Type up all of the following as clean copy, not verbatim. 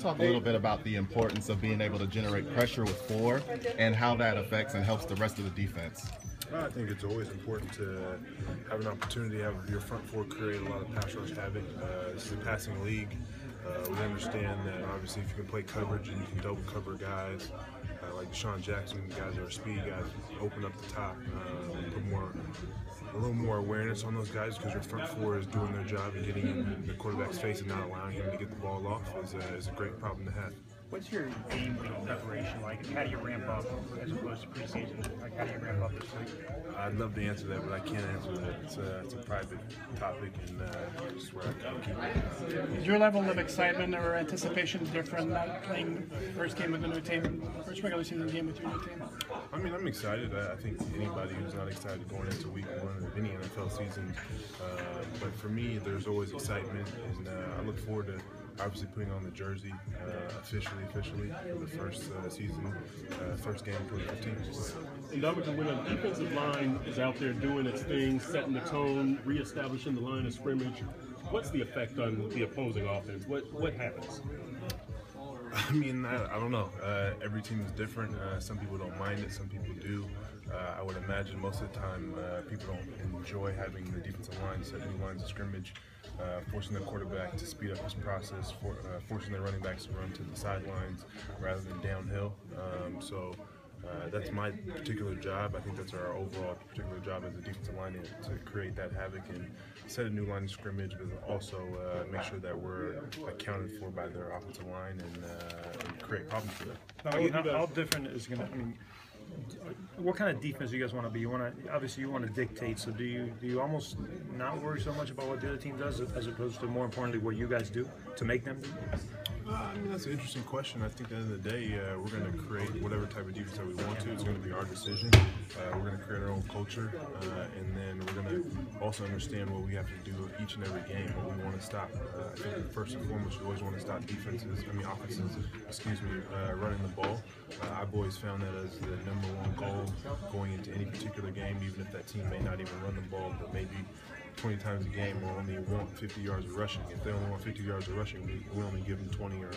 talk a little bit about the importance of being able to generate pressure with four and how that affects and helps the rest of the defense? I think it's always important to have an opportunity to have your front four create a lot of pass rush havoc. This is a passing league. We understand that obviously if you can play coverage and you can double cover guys like Deshaun Jackson, guys that are speed guys, open up the top, put a little more awareness on those guys because your front four is doing their job and getting in the quarterback's face and not allowing him to get the ball off is a great problem to have. What's your game week preparation like? How do you ramp up as opposed to preseason? Like, how do you ramp up this week? I'd love to answer that, but I can't answer that. It's a private topic, and just where I can keep it. Is your level of excitement or anticipation different not playing first game with a new team, first regular season game with your new team? I mean, I'm excited. I think anybody who's not excited going into week one of any NFL season, but for me, there's always excitement, and I look forward to obviously putting on the jersey officially for the first season, first game of 2015. Ndamukong, when a defensive line is out there doing its thing, setting the tone, reestablishing the line of scrimmage, what's the effect on the opposing offense? What happens? I mean, I don't know. Every team is different. Some people don't mind it, some people do. I would imagine most of the time people don't enjoy having the defensive line set new lines of scrimmage, forcing the quarterback to speed up his process, forcing the running backs to run to the sidelines rather than downhill. That's my particular job. I think that's our overall particular job as a defensive line to create that havoc and set a new line of scrimmage, but also make sure that we're accounted for by their offensive line and create problems for them. How different is going to? I mean, what kind of defense do you guys want to be? Obviously you want to dictate. So do you almost not worry so much about what the other team does, as opposed to more importantly what you guys do to make them do? I mean, that's an interesting question. I think at the end of the day, we're going to create whatever type of defense that we want to. It's going to be our decision. We're going to create our own culture, and then we're going to also understand what we have to do each and every game, what we want to stop. I think first and foremost, you always want to stop offenses, running the ball. I've always found that as the number one goal going into any particular game, even if that team may not even run the ball, but maybe 20 times a game we'll only want 50 yards of rushing. If they only want 50 yards of rushing, we only give them 20 or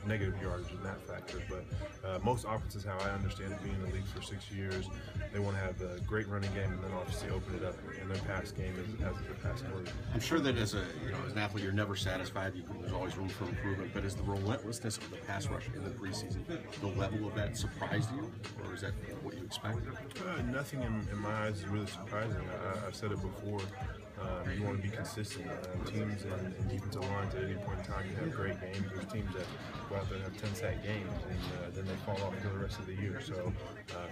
negative yardage in that factor. But most offenses, how I understand it, being in the league for 6 years, they want to have a great running game and then obviously open it up in their pass game as their pass word. I'm sure that as an athlete, you're never satisfied. There's always room for improvement. But is the relentlessness of the pass rush in the preseason, the level of that surprised you, or is that what you expected? Nothing in my eyes is really surprising. I've said it before. You want to be consistent. Teams and defensive lines at any point in time, you have great games. There's teams that go out there and have 10-sack games, and then they fall off for the rest of the year. So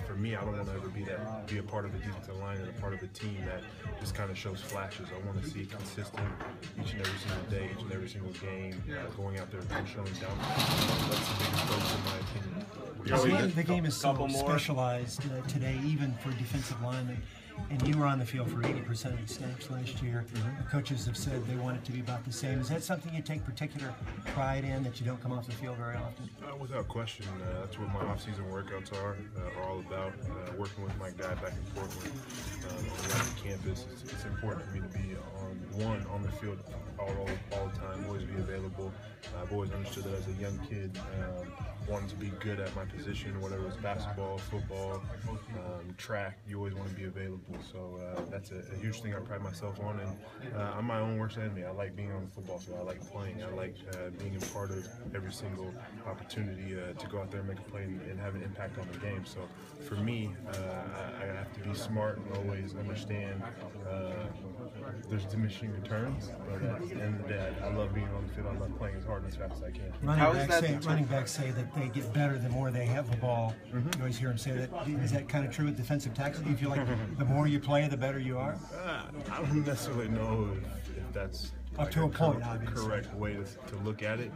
for me, I don't want to ever be a part of the defensive line and a part of a team that just kind of shows flashes. I want to see consistent each and every single day, each and every single game, going out there and showing down. That's the biggest focus in my opinion. The game is so specialized today, even for defensive linemen. And you were on the field for 80% of the snaps last year. The coaches have said they want it to be about the same. Is that something you take particular pride in, that you don't come off the field very often? Without question. That's what my off-season workouts are all about. Working with my guy back in Portland on the campus. It's important for me to be on the field all the time, always be available. I've always understood that as a young kid, wanting to be good at my position, whether it's basketball, football, track, you always want to be available. So that's a huge thing I pride myself on, and I'm my own worst enemy. I like being on the football field. I like playing. I like being a part of every single opportunity to go out there and make a play and have an impact on the game. So for me, I have to be smart and always understand there's diminishing returns, but at the end of the day, I love being on the field. I love playing as hard and as fast as I can. Running backs say that they get better the more they have the ball. You always hear them say that. Is that kind of true with defensive tackles? Do you feel like the more you play, the better you are? I don't necessarily know if that's up to a point, obviously. Correct way to look at it.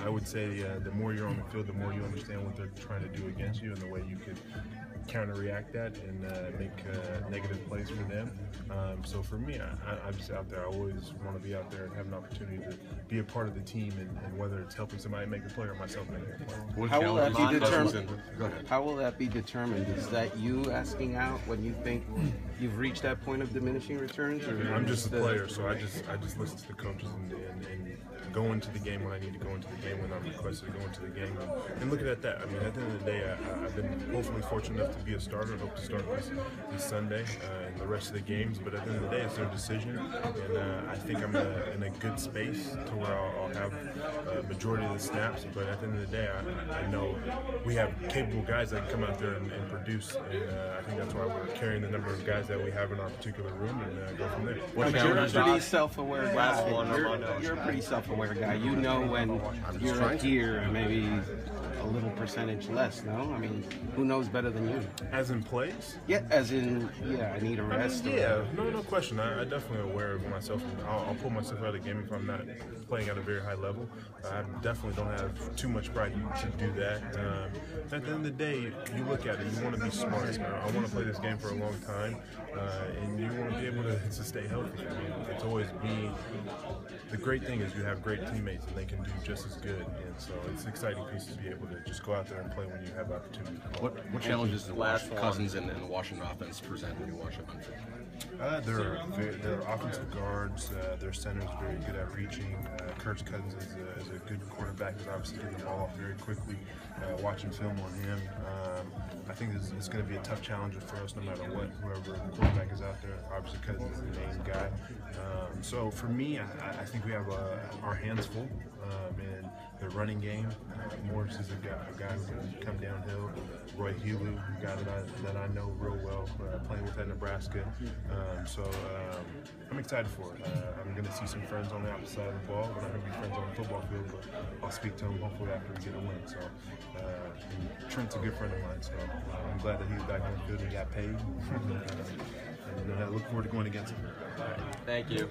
I would say the more you're on the field, the more you understand what they're trying to do against you, and the way you could counter-react that and make negative plays for them. So for me, I'm just out there. I always want to be out there and have an opportunity to be a part of the team, and whether it's helping somebody make a play or myself making a play. How will that be determined? Go ahead. How will that be determined? Is that you asking out when you think you've reached that point of diminishing returns? Or I'm just a player, so I just listen to the coaches and go into the game when I need to go into the game, when I'm requested to go into the game, and looking at that. I mean, at the end of the day, I've been hopefully fortunate enough to be a starter. I hope to start this Sunday and the rest of the games. But at the end of the day, it's their decision, and I think I'm in a good space to where I'll have a majority of the snaps. But at the end of the day, I know we have capable guys that can come out there and produce, and I think that's why we're carrying the number of guys that we have in our particular room and go from there. But you're a pretty self-aware guy. You're a pretty self-aware guy. You know when you're up here and maybe a little percentage less, no? I mean, who knows better than you? As in plays? Yeah, as in, I need a rest. Yeah, no question. I'm definitely aware of myself. I'll pull myself out of the game if I'm not playing at a very high level. I definitely don't have too much pride to do that. At the end of the day, you look at it, you want to be smart. I want to play this game for a long time, and you want to be able to stay healthy. I mean, it's always the great thing is you have great teammates and they can do just as good, and so it's an exciting piece to be able to just go out there and play when you have the opportunity. What challenges do Cousins and the Washington offense present when you watch them unfold? They're offensive guards. Their center is very good at reaching. Kirk Cousins is a good quarterback. He's obviously getting the ball off very quickly. Watching film on him, I think it's going to be a tough challenger for us no matter what. Whoever the quarterback is out there, obviously Cousins is the main guy. So for me, I think we have our hands full in the running game. Morris is a guy who can come downhill. Roy Helu, a guy that I know real well, playing with at Nebraska. So I'm excited for it. I'm going to see some friends on the opposite side of the ball. We're not going to be friends on the football field, but I'll speak to them hopefully after we get a win. So Trent's a good friend of mine, so I'm glad that he was back on the field and got paid. And I look forward to going against him. Thank you.